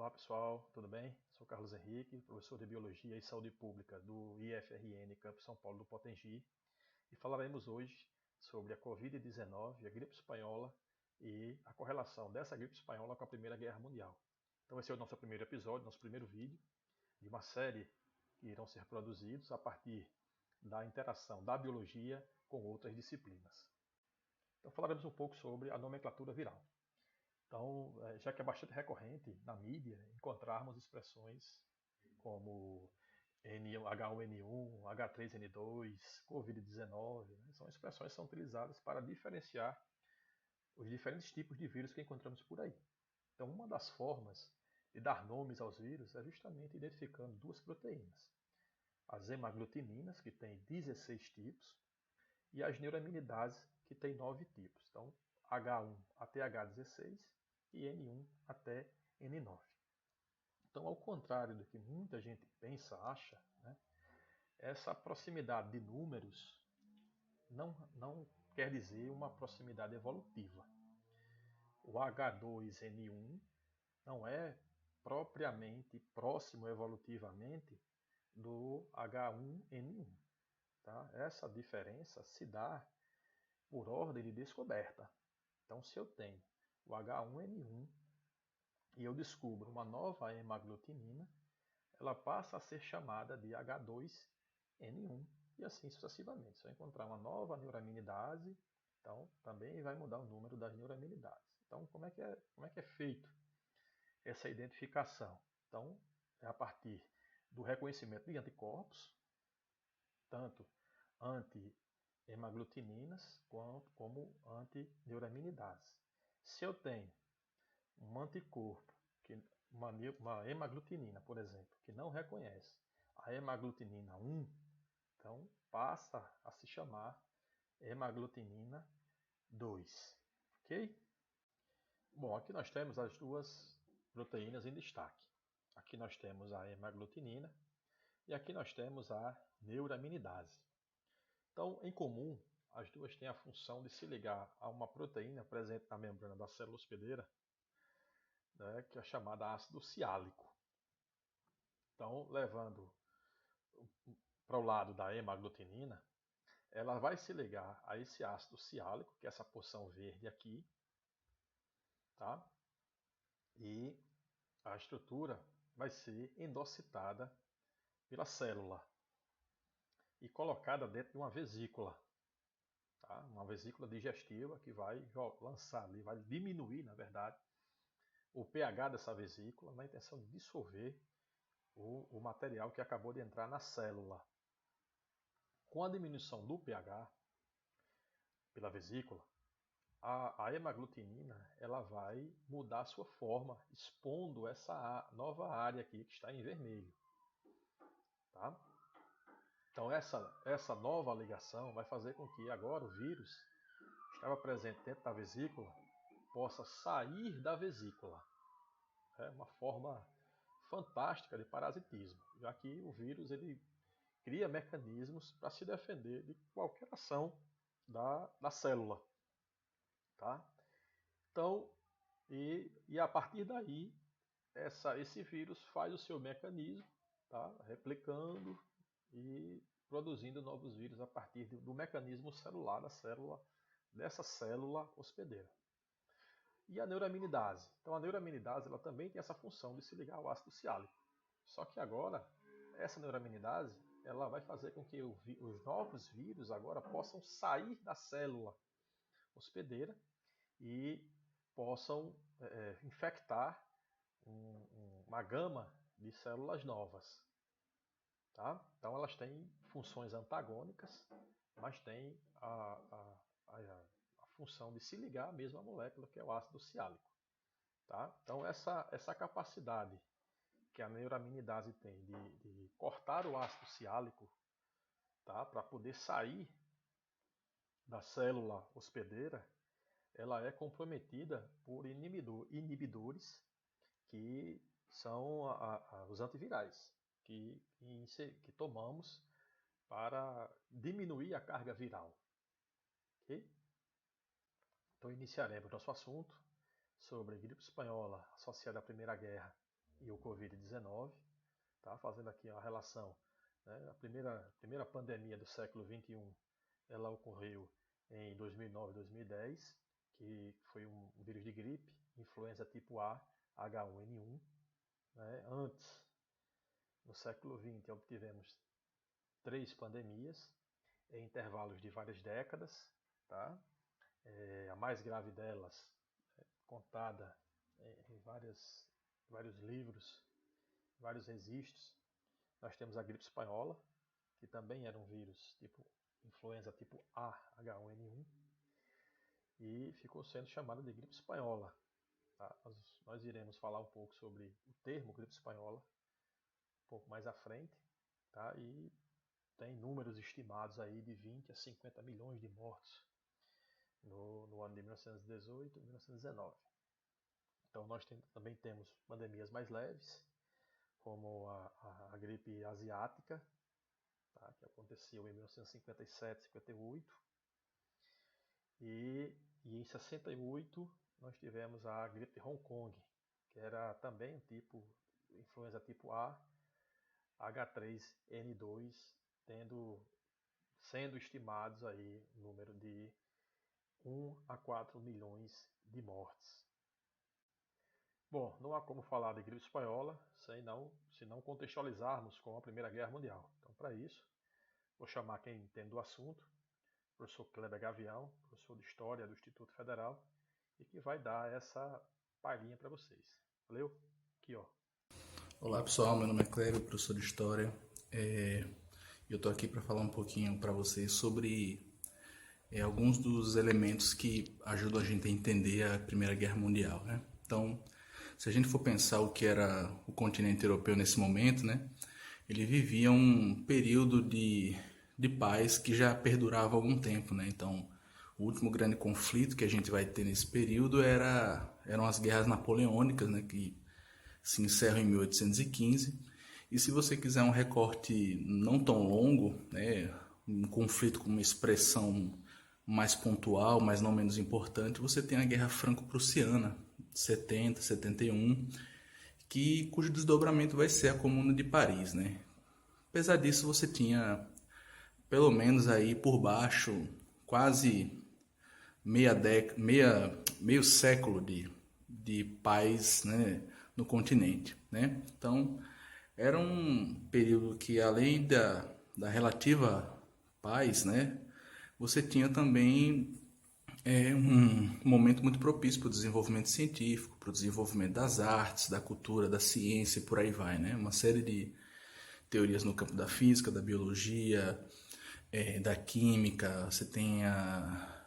Olá pessoal, tudo bem? Sou Carlos Henrique, professor de Biologia e Saúde Pública do IFRN Campus São Paulo do Potengi, e falaremos hoje sobre a Covid-19, a gripe espanhola e a correlação dessa gripe espanhola com a Primeira Guerra Mundial. Então esse é o nosso primeiro episódio, nosso primeiro vídeo de uma série que irão ser produzidos a partir da interação da biologia com outras disciplinas. Então falaremos um pouco sobre a nomenclatura viral. Então, já que é bastante recorrente na mídia encontrarmos expressões como H1N1, H3N2, Covid-19, né? São expressões que são utilizadas para diferenciar os diferentes tipos de vírus que encontramos por aí. Então, uma das formas de dar nomes aos vírus é justamente identificando duas proteínas. As hemaglutininas, que tem 16 tipos, e as neuraminidase, que tem 9 tipos. Então, H1 até H16 e N1 até N9. Então, ao contrário do que muita gente pensa, acha, né, essa proximidade de números não quer dizer uma proximidade evolutiva. O H2N1 não é propriamente próximo evolutivamente do H1N1. Tá? Essa diferença se dá por ordem de descoberta. Então, se eu tenho o H1N1 e eu descubro uma nova hemaglutinina, ela passa a ser chamada de H2N1 e assim sucessivamente. Se eu encontrar uma nova neuraminidase, então também vai mudar o número das neuraminidases. Então, como é que é feito essa identificação? Então, é a partir do reconhecimento de anticorpos, tanto anti-hemaglutininas como anti-neuraminidase. Se eu tenho um anticorpo, uma hemaglutinina, por exemplo, que não reconhece a hemaglutinina 1, então passa a se chamar hemaglutinina 2. Ok? Bom, aqui nós temos as duas proteínas em destaque. Aqui nós temos a hemaglutinina e aqui nós temos a neuraminidase. Então, em comum, as duas têm a função de se ligar a uma proteína presente na membrana da célula hospedeira, né, que é chamada ácido ciálico. Então, levando para o lado da hemaglutinina, ela vai se ligar a esse ácido ciálico, que é essa porção verde aqui, tá? E a estrutura vai ser endocitada pela célula e colocada dentro de uma vesícula, tá? Uma vesícula digestiva que vai lançar ali, vai diminuir, na verdade, o pH dessa vesícula na intenção de dissolver o material que acabou de entrar na célula. Com a diminuição do pH pela vesícula, a hemaglutinina ela vai mudar a sua forma, expondo essa nova área aqui que está em vermelho. Tá? Então essa nova ligação vai fazer com que agora o vírus que estava presente dentro da vesícula possa sair da vesícula. É uma forma fantástica de parasitismo, já que o vírus ele cria mecanismos para se defender de qualquer ação da célula. Tá? Então, e a partir daí, esse vírus faz o seu mecanismo, tá? Replicando e produzindo novos vírus a partir do mecanismo celular dessa célula hospedeira. E a neuraminidase? Então, a neuraminidase ela também tem essa função de se ligar ao ácido ciálico. Só que agora, essa neuraminidase ela vai fazer com que os novos vírus agora possam sair da célula hospedeira e possam infectar uma gama de células novas. Tá? Então elas têm funções antagônicas, mas têm a função de se ligar à mesma molécula que é o ácido ciálico. Tá? Então essa capacidade que a neuraminidase tem de cortar o ácido ciálico, tá? Para poder sair da célula hospedeira, ela é comprometida por inibidores que são os antivirais que tomamos para diminuir a carga viral. Okay? Então iniciaremos nosso assunto sobre gripe espanhola associada à Primeira Guerra e o Covid-19, tá? Fazendo aqui a relação, né? A primeira pandemia do século XXI, ela ocorreu em 2009, 2010, que foi um vírus de gripe, influenza tipo A, H1N1. Né? Antes, no século XX, obtivemos 3 pandemias em intervalos de várias décadas, tá? A mais grave delas, contada em vários livros, vários registros. Nós temos a gripe espanhola, que também era um vírus tipo influenza tipo A, H1N1, e ficou sendo chamada de gripe espanhola. Tá? Nós iremos falar um pouco sobre o termo gripe espanhola um pouco mais à frente, tá? E tem números estimados aí de 20 a 50 milhões de mortos no ano de 1918 e 1919. Então nós também temos pandemias mais leves, como a gripe asiática, tá? Que aconteceu em 1957, 58. E em 68 nós tivemos a gripe Hong Kong, que era também um tipo, influenza tipo A, H3N2, sendo estimados aí o número de 1 a 4 milhões de mortes. Bom, não há como falar de gripe espanhola se não contextualizarmos com a Primeira Guerra Mundial. Então, para isso, vou chamar quem entende do assunto, o professor Kleber Gavião, professor de História do Instituto Federal, e que vai dar essa palhinha para vocês. Valeu? Aqui, ó. Olá pessoal, meu nome é Kleber, professor de História. Eu estou aqui para falar um pouquinho para vocês sobre alguns dos elementos que ajudam a gente a entender a Primeira Guerra Mundial, né? Então, se a gente for pensar o que era o continente europeu nesse momento, né? Ele vivia um período de paz que já perdurava há algum tempo, né? Então, o último grande conflito que a gente vai ter nesse período eram as guerras napoleônicas, né? Que se encerram em 1815. E se você quiser um recorte não tão longo, né, um conflito com uma expressão mais pontual, mas não menos importante, você tem a Guerra Franco-Prussiana, 70, 71, cujo desdobramento vai ser a Comuna de Paris, né? Apesar disso, você tinha, pelo menos aí por baixo, quase meio século de paz, né, no continente, né? Então, era um período que, além da relativa paz, né, você tinha também um momento muito propício para o desenvolvimento científico, para o desenvolvimento das artes, da cultura, da ciência e por aí vai, né? Uma série de teorias no campo da física, da biologia, da química. Você tem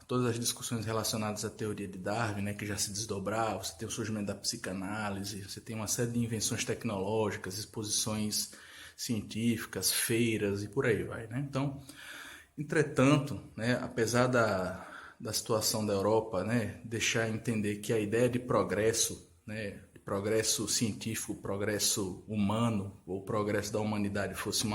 todas as discussões relacionadas à teoria de Darwin, né, que já se desdobrava. Você tem o surgimento da psicanálise, você tem uma série de invenções tecnológicas, exposições científicas, feiras e por aí vai, né? Então, entretanto, né, apesar da situação da Europa, né, deixar entender que a ideia de progresso, né, de progresso científico, progresso humano ou progresso da humanidade fosse um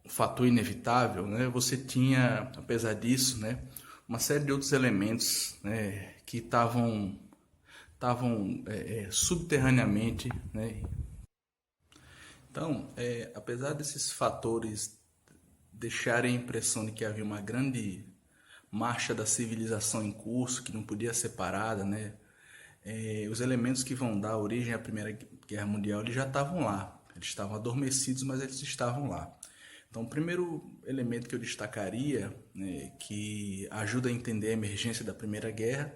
fator inevitável, né, você tinha, apesar disso, né, uma série de outros elementos, né, que estavam subterraneamente, né. Então, apesar desses fatores deixarem a impressão de que havia uma grande marcha da civilização em curso, que não podia ser parada, né? Os elementos que vão dar origem à Primeira Guerra Mundial, eles já estavam lá. Eles estavam adormecidos, mas eles estavam lá. Então, o primeiro elemento que eu destacaria, né, que ajuda a entender a emergência da Primeira Guerra,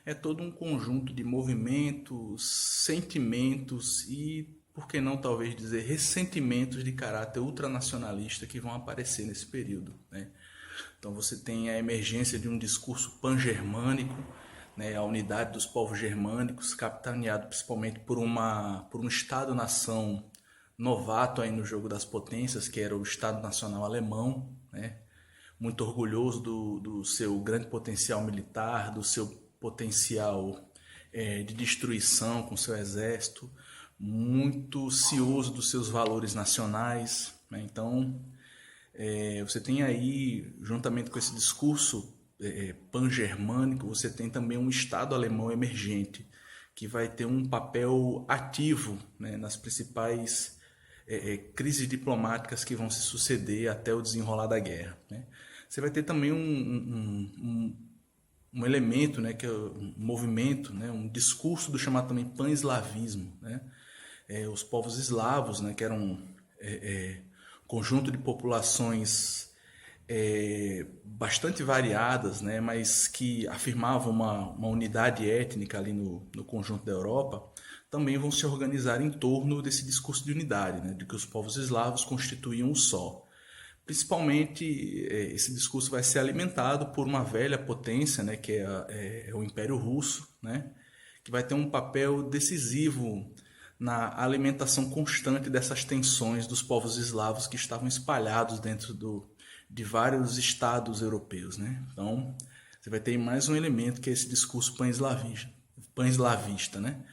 é todo um conjunto de movimentos, sentimentos e, por que não talvez dizer, ressentimentos de caráter ultranacionalista que vão aparecer nesse período, né? Então você tem a emergência de um discurso pan-germânico, né, a unidade dos povos germânicos, capitaneado principalmente por um Estado-nação novato aí no jogo das potências, que era o Estado Nacional Alemão, né, muito orgulhoso do seu grande potencial militar, do seu potencial de destruição com seu exército, muito cioso dos seus valores nacionais, né? Então, você tem aí, juntamente com esse discurso pan-germânico, você tem também um Estado alemão emergente, que vai ter um papel ativo, né, nas principais crises diplomáticas que vão se suceder até o desenrolar da guerra, né? Você vai ter também um elemento, né, que é um movimento, né, um discurso do chamado também pan-eslavismo, né? Os povos eslavos, né, que eram conjunto de populações bastante variadas, né, mas que afirmavam uma unidade étnica ali no conjunto da Europa, também vão se organizar em torno desse discurso de unidade, né, de que os povos eslavos constituíam um só. Principalmente, esse discurso vai ser alimentado por uma velha potência, né, que é o Império Russo, né, que vai ter um papel decisivo na alimentação constante dessas tensões dos povos eslavos que estavam espalhados dentro de vários estados europeus, né? Então, você vai ter mais um elemento que é esse discurso pan-eslavista, né?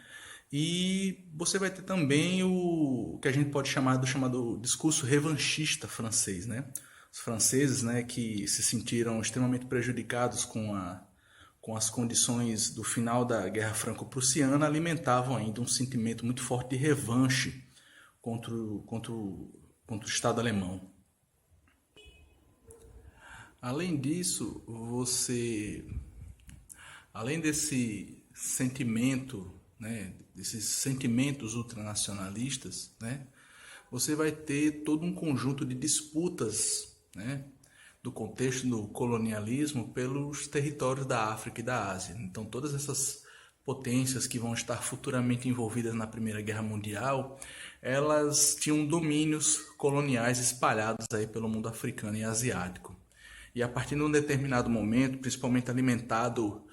E você vai ter também o que a gente pode chamar do chamado discurso revanchista francês, né? Os franceses, né, que se sentiram extremamente prejudicados com as condições do final da Guerra Franco-Prussiana, alimentavam ainda um sentimento muito forte de revanche contra o Estado alemão. Além disso, além desse sentimento, né, desses sentimentos ultranacionalistas, né, você vai ter todo um conjunto de disputas, né, do contexto do colonialismo pelos territórios da África e da Ásia. Então, todas essas potências que vão estar futuramente envolvidas na Primeira Guerra Mundial, elas tinham domínios coloniais espalhados aí pelo mundo africano e asiático. E a partir de um determinado momento, principalmente alimentado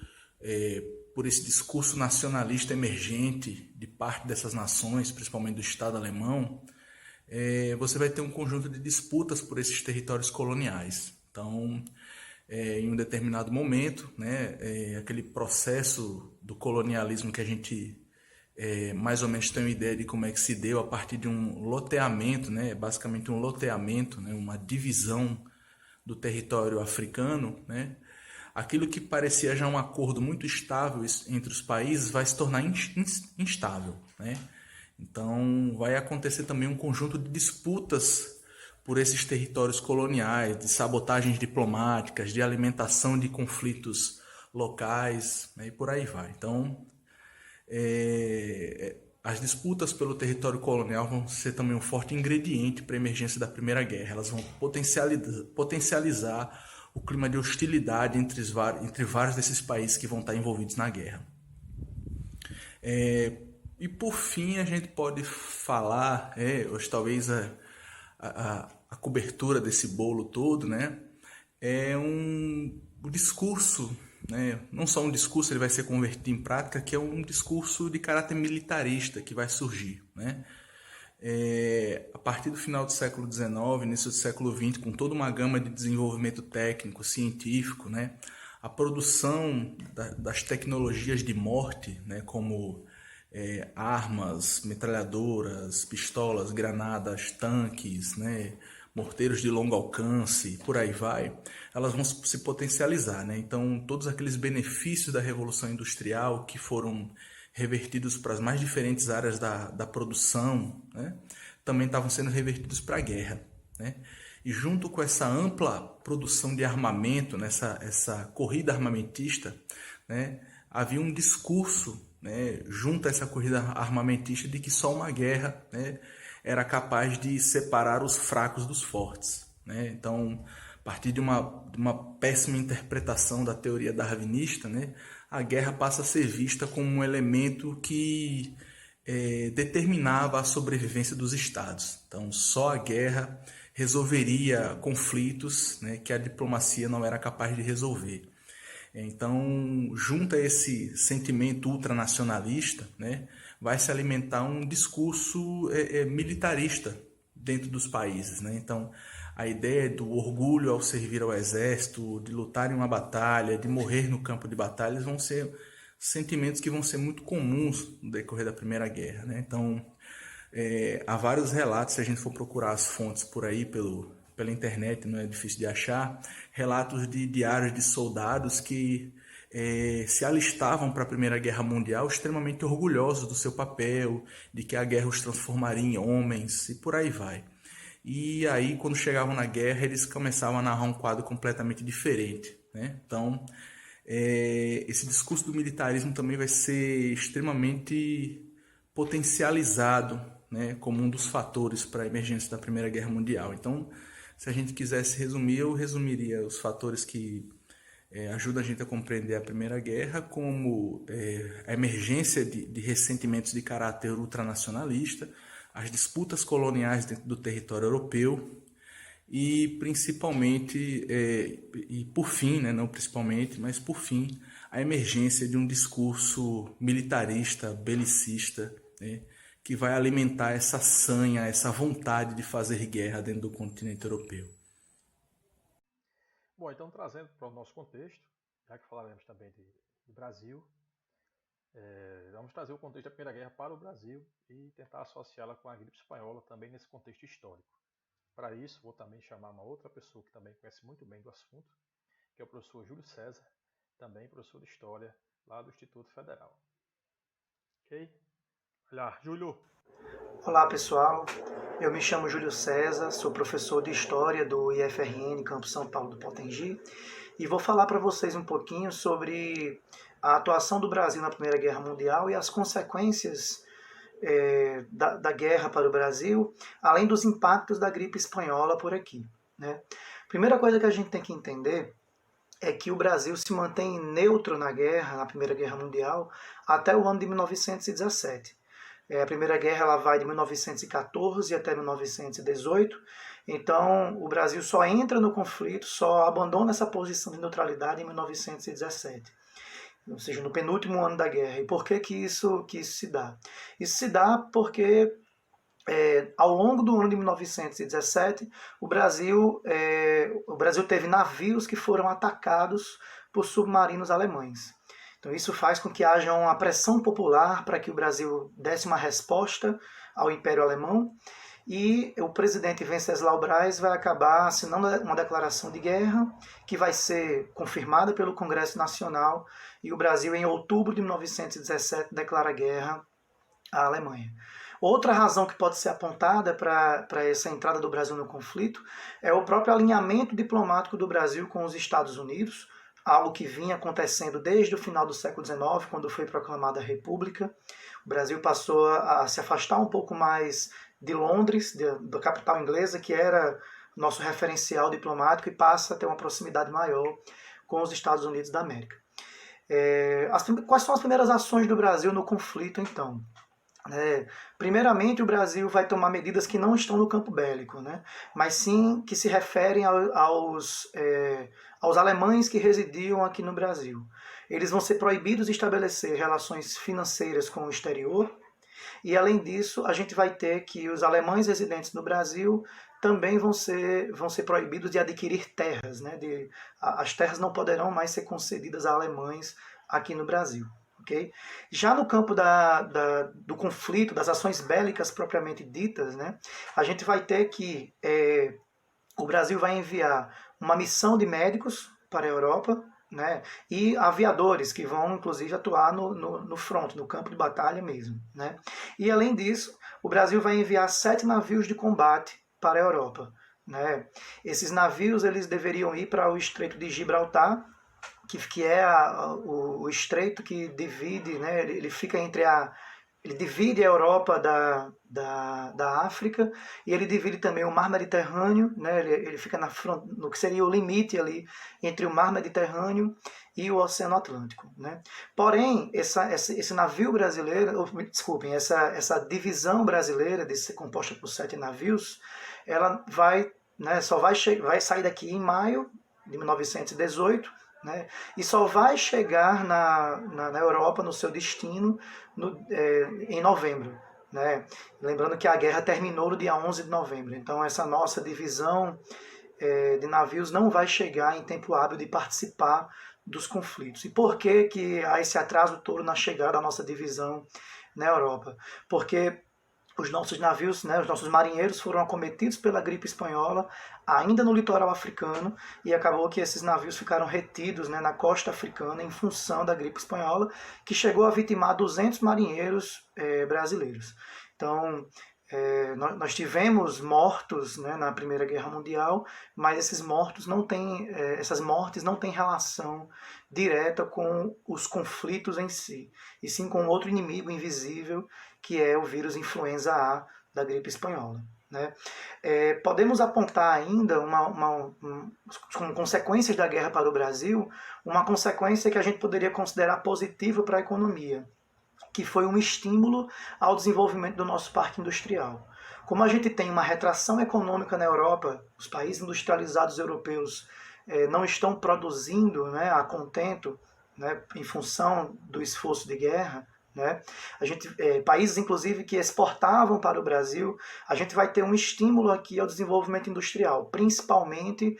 por esse discurso nacionalista emergente de parte dessas nações, principalmente do Estado alemão, você vai ter um conjunto de disputas por esses territórios coloniais. Então, em um determinado momento, né, aquele processo do colonialismo que a gente mais ou menos tem uma ideia de como é que se deu a partir de um loteamento, né, basicamente um loteamento, né, uma divisão do território africano, né, aquilo que parecia já um acordo muito estável entre os países vai se tornar instável, né? Então, vai acontecer também um conjunto de disputas por esses territórios coloniais, de sabotagens diplomáticas, de alimentação de conflitos locais, né, e por aí vai. Então, as disputas pelo território colonial vão ser também um forte ingrediente para a emergência da Primeira Guerra. Elas vão potencializar o clima de hostilidade entre vários desses países que vão estar envolvidos na guerra. E por fim, a gente pode falar, hoje talvez a cobertura desse bolo todo, né, é um discurso, né, não só um discurso, ele vai ser convertido em prática, que é um discurso de caráter militarista que vai surgir, né? A partir do final do século XIX, início do século XX, com toda uma gama de desenvolvimento técnico, científico, né, a produção das tecnologias de morte, né, como armas, metralhadoras, pistolas, granadas, tanques, né, morteiros de longo alcance, por aí vai, elas vão se potencializar, né? Então, todos aqueles benefícios da Revolução Industrial que foram revertidos para as mais diferentes áreas da produção, né, também estavam sendo revertidos para a guerra, né? E junto com essa ampla produção de armamento, essa corrida armamentista, né, havia um discurso, né, junto a essa corrida armamentista, de que só uma guerra, né, era capaz de separar os fracos dos fortes, né? Então, a partir de uma péssima interpretação da teoria darwinista, né, a guerra passa a ser vista como um elemento que determinava a sobrevivência dos estados. Então, só a guerra resolveria conflitos, né, que a diplomacia não era capaz de resolver. Então, junto a esse sentimento ultranacionalista, né, vai se alimentar um discurso militarista dentro dos países, né? Então, a ideia do orgulho ao servir ao exército, de lutar em uma batalha, de morrer no campo de batalhas, vão ser sentimentos que vão ser muito comuns no decorrer da Primeira Guerra, né? Então, há vários relatos, se a gente for procurar as fontes por aí pela internet, não é difícil de achar, relatos de diários de soldados que se alistavam para a Primeira Guerra Mundial extremamente orgulhosos do seu papel, de que a guerra os transformaria em homens e por aí vai. E aí, quando chegavam na guerra, eles começavam a narrar um quadro completamente diferente, né? Então, esse discurso do militarismo também vai ser extremamente potencializado, né, como um dos fatores para a emergência da Primeira Guerra Mundial. Então, se a gente quisesse resumir, eu resumiria os fatores que ajudam a gente a compreender a Primeira Guerra, como a emergência de ressentimentos de caráter ultranacionalista, as disputas coloniais dentro do território europeu, e principalmente, e por fim, né, não principalmente, mas por fim, a emergência de um discurso militarista, belicista, né, que vai alimentar essa sanha, essa vontade de fazer guerra dentro do continente europeu. Bom, então trazendo para o nosso contexto, já que falaremos também de Brasil, vamos trazer o contexto da Primeira Guerra para o Brasil e tentar associá-la com a gripe espanhola também nesse contexto histórico. Para isso, vou também chamar uma outra pessoa que também conhece muito bem do assunto, que é o professor Júlio César, também professor de História lá do Instituto Federal. Ok? Olá, Júlio! Olá pessoal, eu me chamo Júlio César, sou professor de História do IFRN Campus São Paulo do Potengi e vou falar para vocês um pouquinho sobre a atuação do Brasil na Primeira Guerra Mundial e as consequências da guerra para o Brasil, além dos impactos da gripe espanhola por aqui, né? Primeira coisa que a gente tem que entender é que o Brasil se mantém neutro na guerra, na Primeira Guerra Mundial, até o ano de 1917. A Primeira Guerra ela vai de 1914 até 1918, então o Brasil só entra no conflito, só abandona essa posição de neutralidade em 1917. Ou seja, no penúltimo ano da guerra. E por que isso se dá? Isso se dá porque ao longo do ano de 1917, o Brasil teve navios que foram atacados por submarinos alemães. Então isso faz com que haja uma pressão popular para que o Brasil desse uma resposta ao Império Alemão, e o presidente Venceslau Braz vai acabar assinando uma declaração de guerra que vai ser confirmada pelo Congresso Nacional, e o Brasil, em outubro de 1917, declara guerra à Alemanha. Outra razão que pode ser apontada para essa entrada do Brasil no conflito é o próprio alinhamento diplomático do Brasil com os Estados Unidos, algo que vinha acontecendo desde o final do século XIX, quando foi proclamada a República. O Brasil passou a se afastar um pouco mais de Londres, da capital inglesa, que era nosso referencial diplomático, e passa a ter uma proximidade maior com os Estados Unidos da América. Quais são as primeiras ações do Brasil no conflito, então? Primeiramente, o Brasil vai tomar medidas que não estão no campo bélico, né? Mas sim que se referem aos alemães que residiam aqui no Brasil. Eles vão ser proibidos de estabelecer relações financeiras com o exterior, e além disso, a gente vai ter que os alemães residentes no Brasil também vão ser proibidos de adquirir terras, né? As terras não poderão mais ser concedidas a alemães aqui no Brasil. Okay? Já no campo do conflito, das ações bélicas propriamente ditas, né, a gente vai ter que o Brasil vai enviar uma missão de médicos para a Europa, né, e aviadores que vão inclusive atuar no front, no campo de batalha mesmo, né. E além disso, o Brasil vai enviar 7 navios de combate para a Europa, né. Esses navios eles deveriam ir para o Estreito de Gibraltar, que é o estreito que divide, né, ele fica ele divide a Europa da África, e ele divide também o Mar Mediterrâneo, né, ele fica no que seria o limite ali entre o Mar Mediterrâneo e o Oceano Atlântico, né. Porém, esse navio brasileiro, desculpem, essa divisão brasileira, de ser composta por 7 navios, ela vai sair daqui em maio de 1918, né, e só vai chegar na Europa, no seu destino, em novembro. Né? Lembrando que a guerra terminou no dia 11 de novembro. Então essa nossa divisão de navios não vai chegar em tempo hábil de participar dos conflitos. E por que há esse atraso todo na chegada da nossa divisão na Europa? Porque os nossos navios, né, os nossos marinheiros foram acometidos pela gripe espanhola ainda no litoral africano, e acabou que esses navios ficaram retidos, né, na costa africana em função da gripe espanhola, que chegou a vitimar 200 marinheiros brasileiros. Então, nós tivemos mortos, né, na Primeira Guerra Mundial, mas esses mortos não têm, essas mortes não têm relação direta com os conflitos em si, e sim com outro inimigo invisível, que é o vírus influenza A da gripe espanhola. Né? Podemos apontar ainda, como consequências da guerra para o Brasil, uma consequência que a gente poderia considerar positiva para a economia, que foi um estímulo ao desenvolvimento do nosso parque industrial. Como a gente tem uma retração econômica na Europa, os países industrializados europeus não estão produzindo, né, a contento, né, em função do esforço de guerra, né? Países, inclusive, que exportavam para o Brasil, a gente vai ter um estímulo aqui ao desenvolvimento industrial, principalmente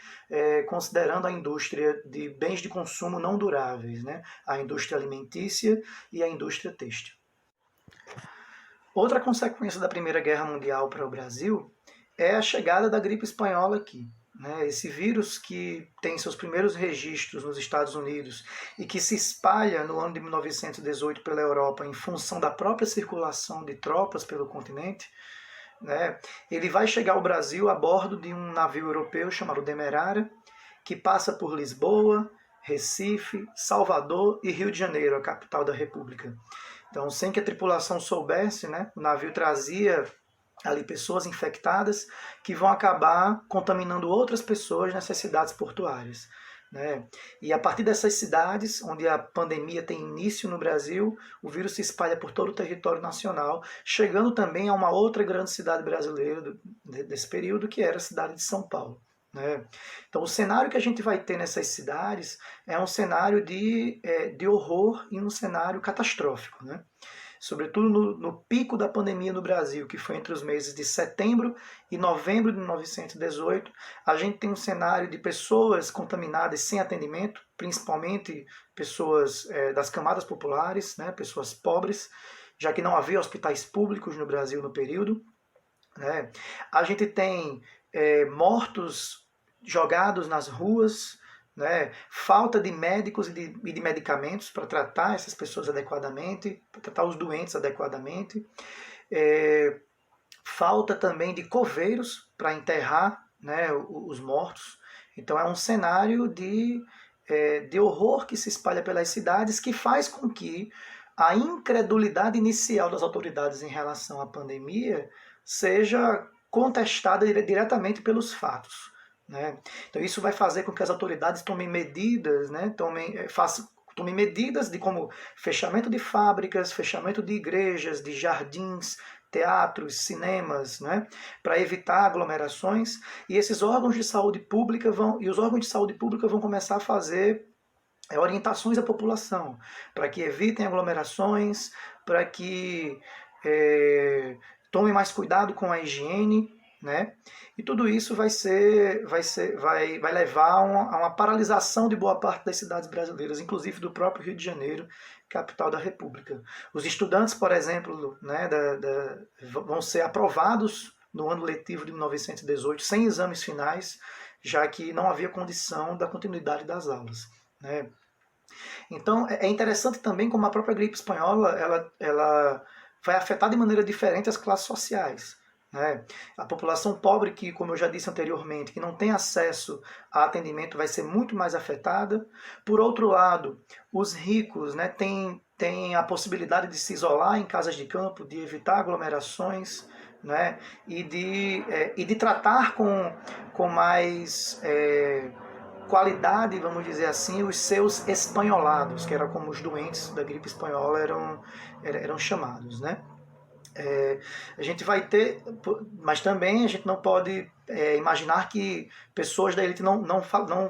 considerando a indústria de bens de consumo não duráveis, né? A indústria alimentícia e a indústria têxtil. Outra consequência da Primeira Guerra Mundial para o Brasil é a chegada da gripe espanhola aqui. Esse vírus que tem seus primeiros registros nos Estados Unidos e que se espalha no ano de 1918 pela Europa em função da própria circulação de tropas pelo continente, né, ele vai chegar ao Brasil a bordo de um navio europeu chamado Demerara, que passa por Lisboa, Recife, Salvador e Rio de Janeiro, a capital da República. Então, sem que a tripulação soubesse, né, o navio trazia ali pessoas infectadas que vão acabar contaminando outras pessoas nessas cidades portuárias. Né? E a partir dessas cidades, onde a pandemia tem início no Brasil, o vírus se espalha por todo o território nacional, chegando também a uma outra grande cidade brasileira desse período, que era a cidade de São Paulo. Né? Então, o cenário que a gente vai ter nessas cidades é um cenário de horror e um cenário catastrófico. Né? Sobretudo no pico da pandemia no Brasil, que foi entre os meses de setembro e novembro de 1918, a gente tem um cenário de pessoas contaminadas sem atendimento, principalmente pessoas das camadas populares, né, pessoas pobres, já que não havia hospitais públicos no Brasil no período. Né? A gente tem mortos jogados nas ruas, né? Falta de médicos e de medicamentos para tratar essas pessoas adequadamente, para tratar os doentes adequadamente. Falta também de coveiros para enterrar, né, os mortos. Então é um cenário de horror que se espalha pelas cidades, que faz com que a incredulidade inicial das autoridades em relação à pandemia seja contestada diretamente pelos fatos. Né? Então isso vai fazer com que as autoridades tomem medidas, né? tomem medidas de como fechamento de fábricas, fechamento de igrejas, de jardins, teatros, cinemas, né? Para evitar aglomerações, e esses órgãos de saúde pública vão começar a fazer orientações à população para que evitem aglomerações, para que tomem mais cuidado com a higiene. Né? E tudo isso vai levar a uma paralisação de boa parte das cidades brasileiras, inclusive do próprio Rio de Janeiro, capital da República. Os estudantes, por exemplo, né, vão ser aprovados no ano letivo de 1918 sem exames finais, já que não havia condição da continuidade das aulas. Né? Então é interessante também como a própria gripe espanhola ela vai afetar de maneira diferente as classes sociais. Né? A população pobre, que, como eu já disse anteriormente, que não tem acesso a atendimento, vai ser muito mais afetada. Por outro lado, os ricos, né, têm a possibilidade de se isolar em casas de campo, de evitar aglomerações, né, e de tratar com mais qualidade, vamos dizer assim, os seus espanholados, que eram como os doentes da gripe espanhola eram chamados. Né? A gente vai ter, mas também a gente não pode imaginar que pessoas da elite não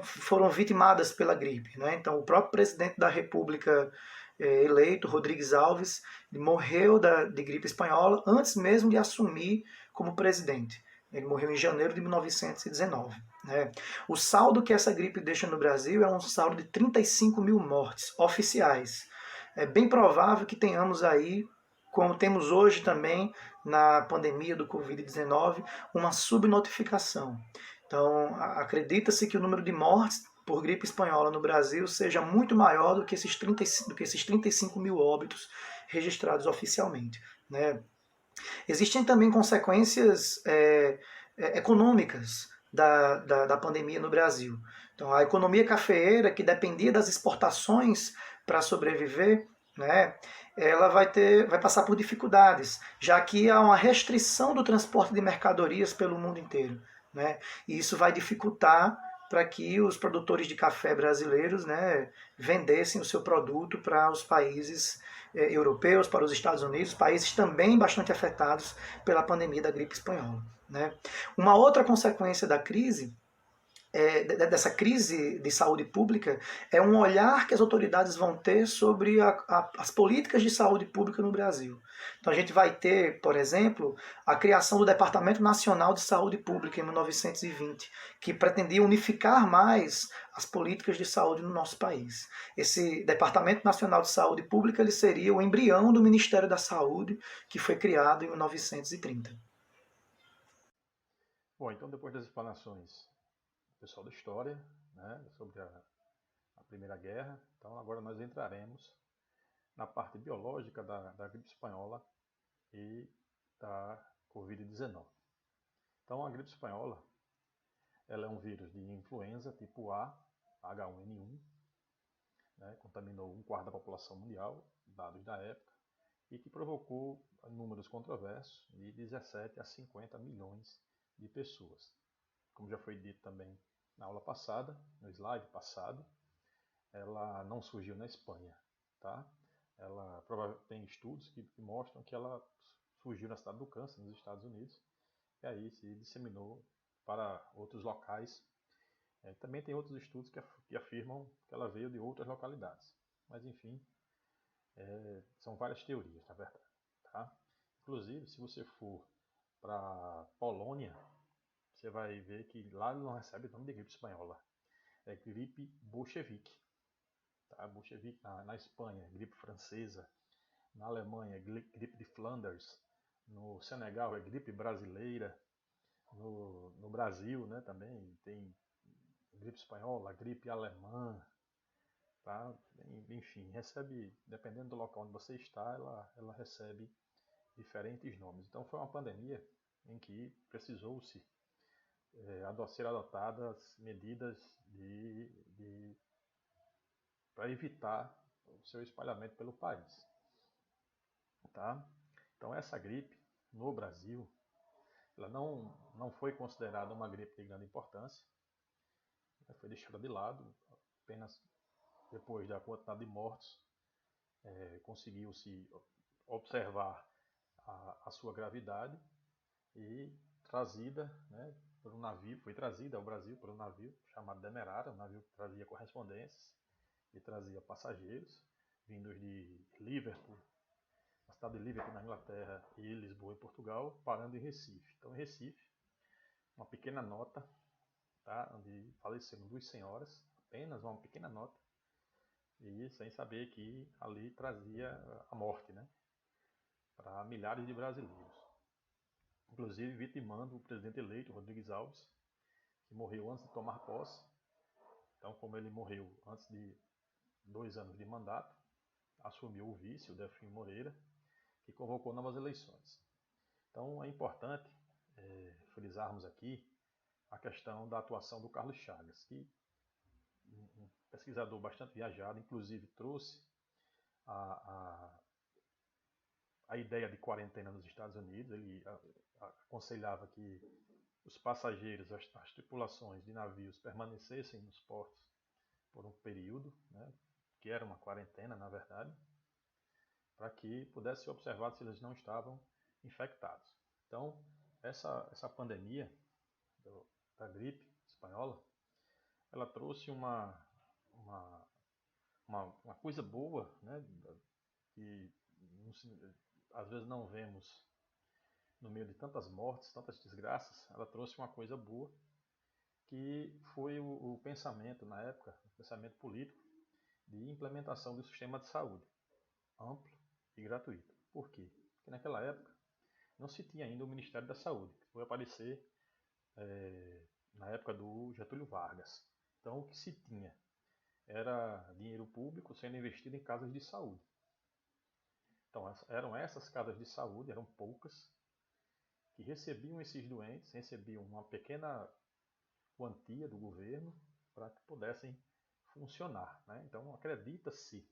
foram vitimadas pela gripe. Né? Então, o próprio presidente da República eleito, Rodrigues Alves, morreu de gripe espanhola antes mesmo de assumir como presidente. Ele morreu em janeiro de 1919. Né? O saldo que essa gripe deixa no Brasil é um saldo de 35 mil mortes oficiais. É bem provável que tenhamos aí como temos hoje também na pandemia do Covid-19, uma subnotificação. Então, acredita-se que o número de mortes por gripe espanhola no Brasil seja muito maior do que esses 35 mil óbitos registrados oficialmente. Né? Existem também consequências econômicas da pandemia no Brasil. Então, a economia cafeeira, que dependia das exportações para sobreviver, né, ela vai passar por dificuldades, já que há uma restrição do transporte de mercadorias pelo mundo inteiro. Né, e isso vai dificultar para que os produtores de café brasileiros, né, vendessem o seu produto para os países europeus, para os Estados Unidos, países também bastante afetados pela pandemia da gripe espanhola. Né. Uma outra consequência da crise dessa crise de saúde pública é um olhar que as autoridades vão ter sobre as políticas de saúde pública no Brasil. Então a gente vai ter, por exemplo, a criação do Departamento Nacional de Saúde Pública em 1920, que pretendia unificar mais as políticas de saúde no nosso país. Esse Departamento Nacional de Saúde Pública ele seria o embrião do Ministério da Saúde, que foi criado em 1930. Bom, então depois das explanações do pessoal da história, né, sobre a Primeira Guerra, então agora nós entraremos na parte biológica da gripe espanhola e da Covid-19. Então a gripe espanhola ela é um vírus de influenza tipo A, H1N1, né, contaminou um quarto da população mundial, dados da época, e que provocou números controversos de 17 a 50 milhões de pessoas. Como já foi dito também na aula passada, no slide passado, ela não surgiu na Espanha, tá? Ela tem estudos que mostram que ela surgiu na cidade do Kansas, nos Estados Unidos, e aí se disseminou para outros locais. Também tem outros estudos que afirmam que ela veio de outras localidades. Mas enfim, são várias teorias, na verdade. Tá? Inclusive, se você for para Polônia, você vai ver que lá não recebe o nome de gripe espanhola. É gripe bolchevique. Tá? Bolchevique na Espanha, gripe francesa. Na Alemanha, gripe de Flanders. No Senegal é gripe brasileira. No Brasil, né, também tem gripe espanhola, gripe alemã. Tá? Enfim, recebe, dependendo do local onde você está, ela recebe diferentes nomes. Então foi uma pandemia em que precisou-se ser adotadas medidas para evitar o seu espalhamento pelo país. Tá? Então essa gripe no Brasil ela não foi considerada uma gripe de grande importância, foi deixada de lado, apenas depois da quantidade de mortos conseguiu-se observar a sua gravidade e trazida, né, por um navio, foi trazida ao Brasil por um navio chamado Demerara, um navio que trazia correspondências e trazia passageiros vindos de Liverpool, a cidade de Liverpool na Inglaterra e Lisboa em Portugal, parando em Recife. Então em Recife, uma pequena nota, tá, onde faleceram 2 senhoras, apenas uma pequena nota, e sem saber que ali trazia a morte, né, para milhares de brasileiros. Inclusive vitimando o presidente eleito, Rodrigues Alves, que morreu antes de tomar posse. Então, como ele morreu antes de 2 anos de mandato, assumiu o vice, o Delfim Moreira, que convocou novas eleições. Então, é importante frisarmos aqui a questão da atuação do Carlos Chagas, que um pesquisador bastante viajado, inclusive trouxe a ideia de quarentena nos Estados Unidos. Ele aconselhava que os passageiros, as tripulações de navios permanecessem nos portos por um período, né, que era uma quarentena, na verdade, para que pudesse ser observado se eles não estavam infectados. Então, essa pandemia da gripe espanhola, ela trouxe uma coisa boa, né, que às vezes não vemos no meio de tantas mortes, tantas desgraças. Ela trouxe uma coisa boa, que foi o pensamento na época, o pensamento político de implementação do sistema de saúde amplo e gratuito. Por quê? que naquela época não se tinha ainda o Ministério da Saúde, que foi aparecer na época do Getúlio Vargas. Então o que se tinha era dinheiro público sendo investido em casas de saúde. Então eram essas casas de saúde, eram poucas, que recebiam esses doentes, recebiam uma pequena quantia do governo para que pudessem funcionar, né? Então acredita-se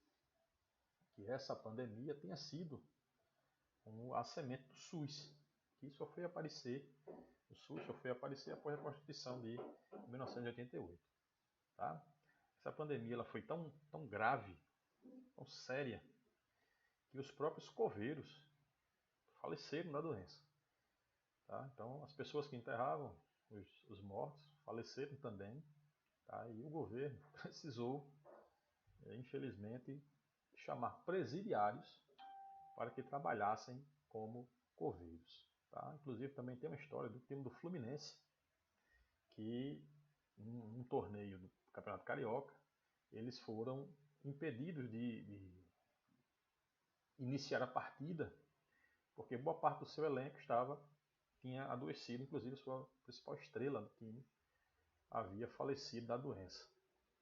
que essa pandemia tenha sido a semente do SUS, que só foi aparecer, o SUS só foi aparecer após a Constituição de 1988. Tá? Essa pandemia ela foi tão grave, tão séria, que os próprios coveiros faleceram da doença. Tá? Então as pessoas que enterravam os mortos faleceram também, tá? E o governo precisou, infelizmente, chamar presidiários para que trabalhassem como coveiros. Tá? Inclusive também tem uma história do time do Fluminense, que num torneio do Campeonato Carioca, eles foram impedidos de iniciar a partida, porque boa parte do seu elenco tinha adoecido, inclusive sua principal estrela do time havia falecido da doença.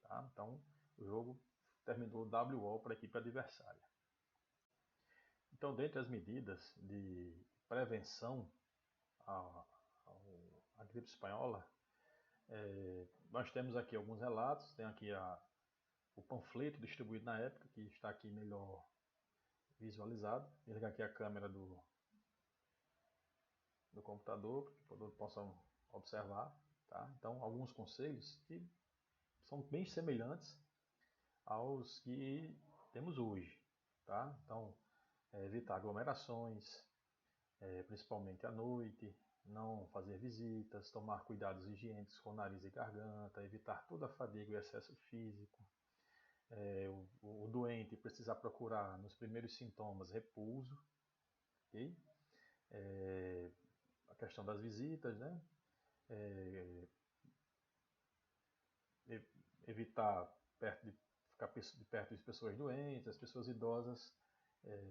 Tá? Então o jogo terminou WO para a equipe adversária. Então, dentre as medidas de prevenção à gripe espanhola, nós temos aqui alguns relatos, tem aqui o panfleto distribuído na época, que está aqui melhor visualizado. Vou ligar aqui a câmera do computador, para que todos possam observar. Tá? Então, alguns conselhos que são bem semelhantes aos que temos hoje. Tá? Então, evitar aglomerações, principalmente à noite, não fazer visitas, tomar cuidados higiênicos com nariz e garganta, evitar toda a fadiga e excesso físico. O doente precisar procurar, nos primeiros sintomas, repouso. Okay? A questão das visitas, né? Evitar ficar perto de pessoas doentes, as pessoas idosas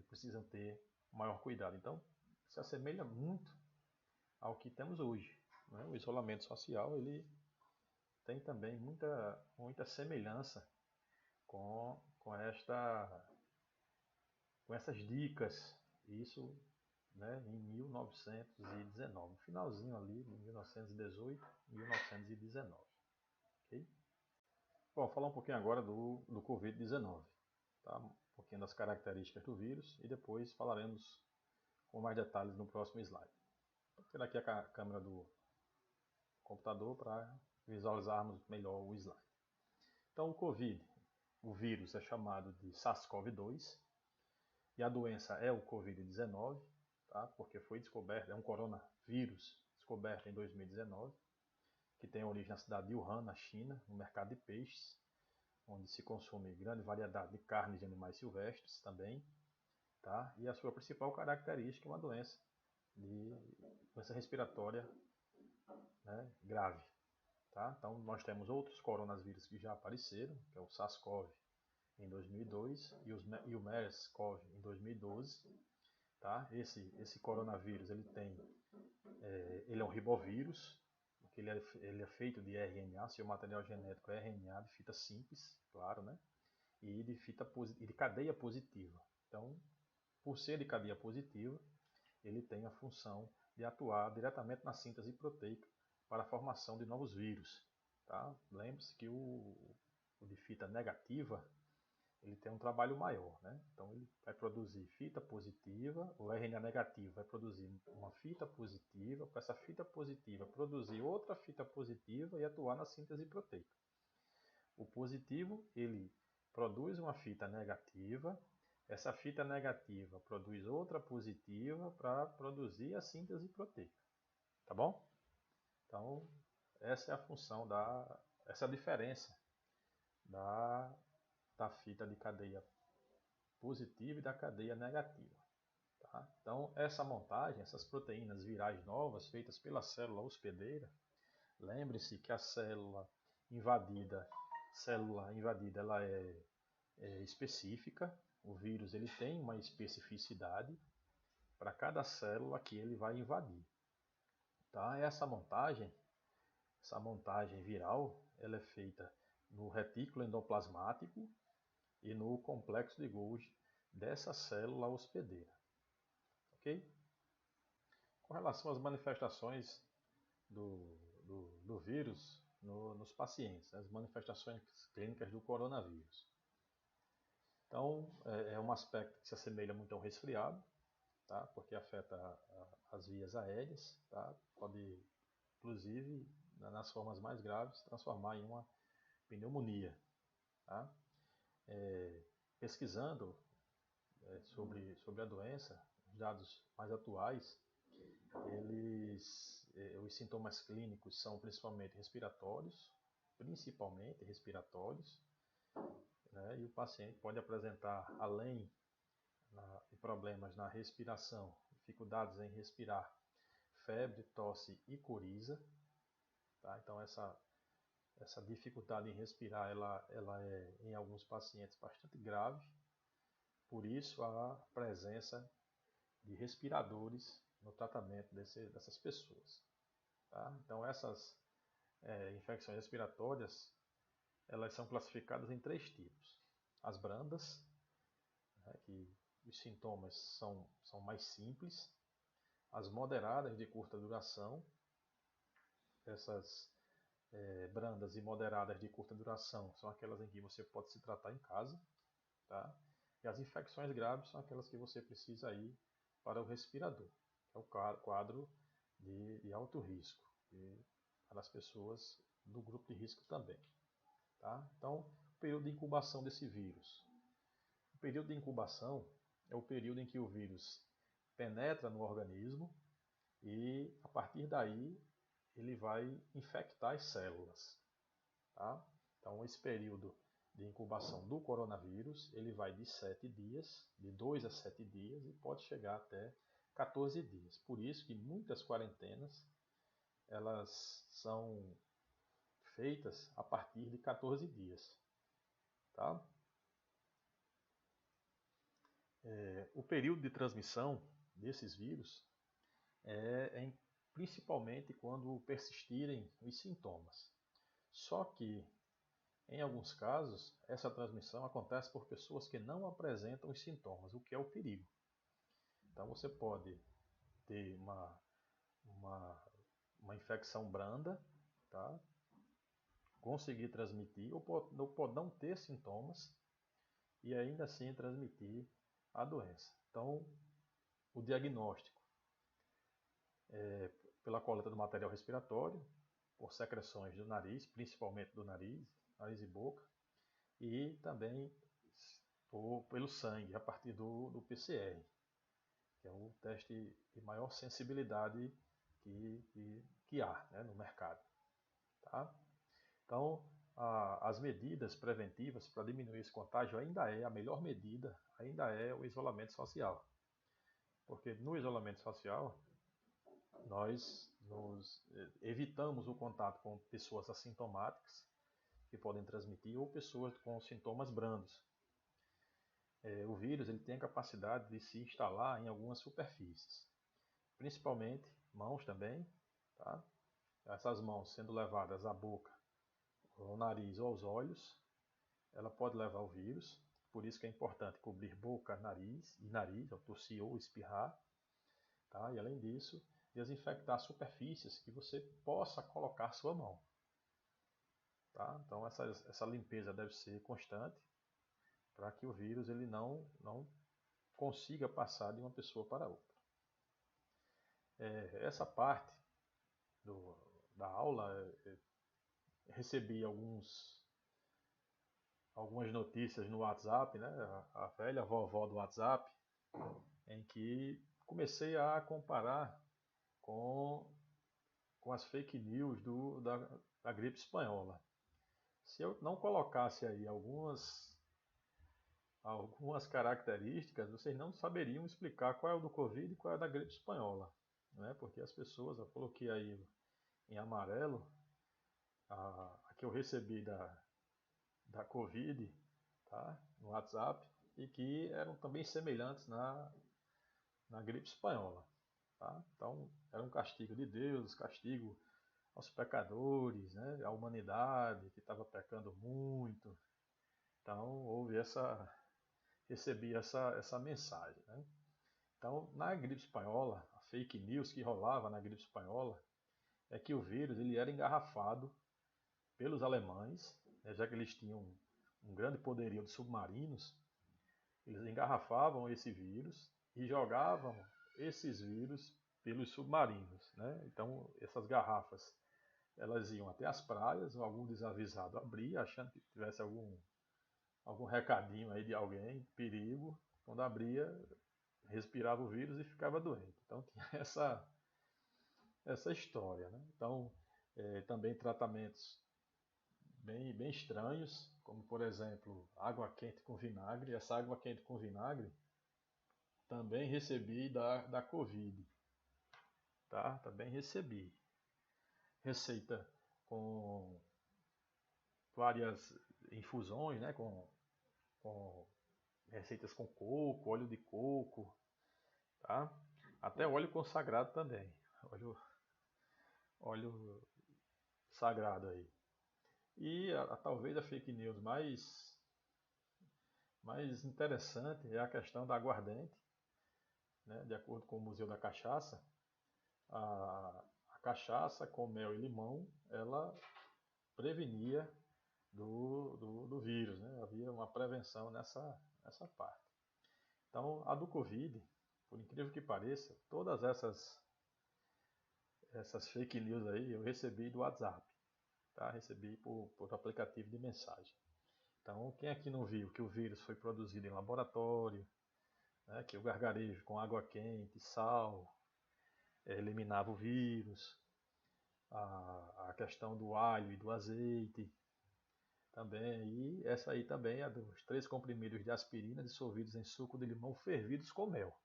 precisam ter maior cuidado. Então, se assemelha muito ao que temos hoje. Né? O isolamento social ele tem também muita semelhança com essas dicas. Isso, né, em 1919, no finalzinho ali de 1918, 1919. Okay? Bom, falar um pouquinho agora do Covid-19. Tá? Um pouquinho das características do vírus e depois falaremos com mais detalhes no próximo slide. Vou tirar aqui a câmera do computador para visualizarmos melhor o slide. Então, o vírus é chamado de SARS-CoV-2 e a doença é o Covid-19, tá? Porque foi descoberto, é um coronavírus descoberto em 2019, que tem origem na cidade de Wuhan, na China, no mercado de peixes, onde se consome grande variedade de carnes de animais silvestres também, tá? E a sua principal característica é uma doença respiratória, né, grave. Tá? Então nós temos outros coronavírus que já apareceram, que é o SARS-CoV em 2002 e o MERS-CoV em 2012. Tá? Esse coronavírus ele é um ribovírus, porque ele é feito de RNA, seu material genético é RNA de fita simples, claro, né? E de cadeia positiva. Então, por ser de cadeia positiva, ele tem a função de atuar diretamente na síntese proteica para a formação de novos vírus. Tá? Lembre-se que o de fita negativa ele tem um trabalho maior. Né? Então ele vai produzir fita positiva, o RNA negativo vai produzir uma fita positiva, para essa fita positiva produzir outra fita positiva e atuar na síntese proteica. O positivo ele produz uma fita negativa, essa fita negativa produz outra positiva para produzir a síntese proteica. Tá bom? Então, essa é a função essa é a diferença da fita de cadeia positiva e da cadeia negativa. Tá? Então, essa montagem, essas proteínas virais novas feitas pela célula hospedeira, lembre-se que a célula invadida ela é específica. O vírus ele tem uma especificidade, para cada célula que ele vai invadir. Tá? Essa montagem viral, ela é feita no retículo endoplasmático e no complexo de Golgi dessa célula hospedeira. Ok? Com relação às manifestações do vírus nos pacientes, as manifestações clínicas do coronavírus. Então, é um aspecto que se assemelha muito ao resfriado, tá? Porque afeta as vias aéreas, tá? Pode, inclusive, nas formas mais graves, transformar em uma pneumonia. Tá? Pesquisando sobre a doença, os dados mais atuais, os sintomas clínicos são principalmente respiratórios, né? E o paciente pode apresentar, além de problemas na respiração, dificuldades em respirar, febre, tosse e coriza. Tá? Então essa dificuldade em respirar, ela é em alguns pacientes bastante grave. Por isso a presença de respiradores no tratamento dessas pessoas. Tá? Então essas infecções respiratórias, elas são classificadas em 3 tipos. As brandas, né, que os sintomas são mais simples. As moderadas de curta duração, essas brandas e moderadas de curta duração são aquelas em que você pode se tratar em casa. Tá? E as infecções graves são aquelas que você precisa ir para o respirador, que é o quadro de alto risco, e para as pessoas do grupo de risco também. Tá? Então, o período de incubação desse vírus. O período de incubação é o período em que o vírus penetra no organismo e, a partir daí, ele vai infectar as células. Tá? Então, esse período de incubação do coronavírus, ele vai de 7 dias, de 2 a 7 dias, e pode chegar até 14 dias. Por isso que muitas quarentenas, elas são feitas a partir de 14 dias. Tá? O período de transmissão desses vírus principalmente quando persistirem os sintomas. Só que, em alguns casos, essa transmissão acontece por pessoas que não apresentam os sintomas, o que é o perigo. Então você pode ter uma infecção branda, tá? Conseguir transmitir, ou pode não ter sintomas e ainda assim transmitir a doença. Então, o diagnóstico pela coleta do material respiratório, por secreções do nariz, principalmente do nariz e boca, e também pelo sangue, a partir do PCR, que é o teste de maior sensibilidade que há, né, no mercado. Tá? Então, as medidas preventivas para diminuir esse contágio a melhor medida ainda é o isolamento social. Porque no isolamento social, nós evitamos o contato com pessoas assintomáticas, que podem transmitir, ou pessoas com sintomas brandos. O vírus ele tem a capacidade de se instalar em algumas superfícies, principalmente mãos também. Tá? Essas mãos sendo levadas à boca, ao nariz ou aos olhos, ela pode levar o vírus. Por isso que é importante cobrir boca, nariz, ao tossir ou espirrar. Tá? E além disso, desinfectar superfícies que você possa colocar sua mão. Tá? Então essa limpeza deve ser constante para que o vírus ele não consiga passar de uma pessoa para outra. Essa parte da aula, recebi algumas notícias no WhatsApp, né? A velha vovó do WhatsApp, em que comecei a comparar com as fake news da gripe espanhola. Se eu não colocasse aí algumas características, vocês não saberiam explicar qual é o do Covid e qual é da gripe espanhola. Né? Porque as pessoas, eu coloquei aí em amarelo, a que eu recebi da Covid, tá? No WhatsApp, e que eram também semelhantes na gripe espanhola. Tá? Então, era um castigo de Deus, castigo aos pecadores, né? À humanidade que estava pecando muito. Então, recebi essa mensagem. Né? Então, na gripe espanhola, a fake news que rolava na gripe espanhola é que o vírus ele era engarrafado pelos alemães, né? Já que eles tinham um grande poderio de submarinos, eles engarrafavam esse vírus e jogavam esses vírus pelos submarinos. Né? Então, essas garrafas elas iam até as praias, algum desavisado abria, achando que tivesse algum recadinho aí de alguém, perigo. Quando abria, respirava o vírus e ficava doente. Então tinha essa história. Né? Então, também tratamentos bem estranhos, como por exemplo, água quente com vinagre. Essa água quente com vinagre também recebi da Covid. Tá? Também recebi. Receita com várias infusões, né? Com receitas com coco, óleo de coco, tá? Até óleo consagrado também. Óleo sagrado aí. E talvez a fake news mais interessante é a questão da aguardente. Né? De acordo com o Museu da Cachaça, a cachaça com mel e limão, ela prevenia do vírus. Né? Havia uma prevenção nessa parte. Então, a do Covid, por incrível que pareça, todas essas fake news aí eu recebi do WhatsApp. Tá? Recebi por aplicativo de mensagem. Então, quem aqui não viu que o vírus foi produzido em laboratório, né, que o gargarejo com água quente, sal, eliminava o vírus, a questão do alho e do azeite também, e essa aí também é dos 3 comprimidos de aspirina dissolvidos em suco de limão fervidos com mel.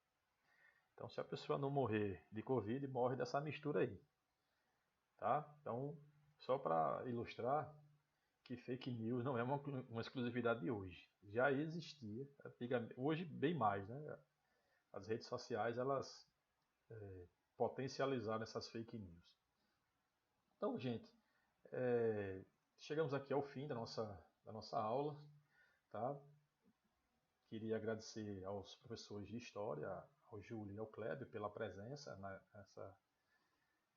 Então, se a pessoa não morrer de Covid, morre dessa mistura aí. Tá? Então, só para ilustrar que fake news não é uma exclusividade de hoje. Já existia, hoje bem mais. Né? As redes sociais, elas potencializaram essas fake news. Então, gente, chegamos aqui ao fim da nossa aula. Tá? Queria agradecer aos professores de História, ao Júlio e ao Kleber, pela presença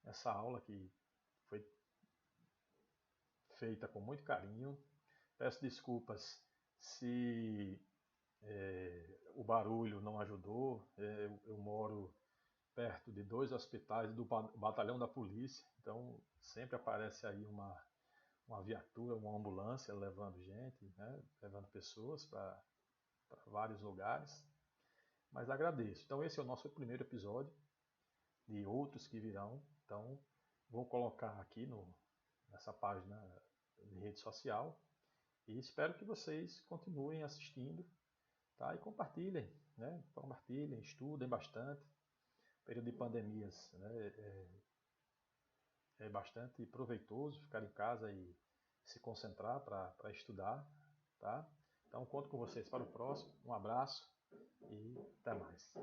nessa aula que foi feita com muito carinho. Peço desculpas se o barulho não ajudou. Eu moro perto de 2 hospitais do batalhão da polícia, então sempre aparece aí uma viatura, uma ambulância levando gente, né? Levando pessoas para vários lugares. Mas agradeço. Então esse é o nosso primeiro episódio de outros que virão. Então vou colocar aqui nessa página de rede social e espero que vocês continuem assistindo, tá? E compartilhem, né? Compartilhem, estudem bastante. O período de pandemias, né? É bastante proveitoso ficar em casa e se concentrar para estudar, tá? Então conto com vocês para o próximo. Um abraço e até mais.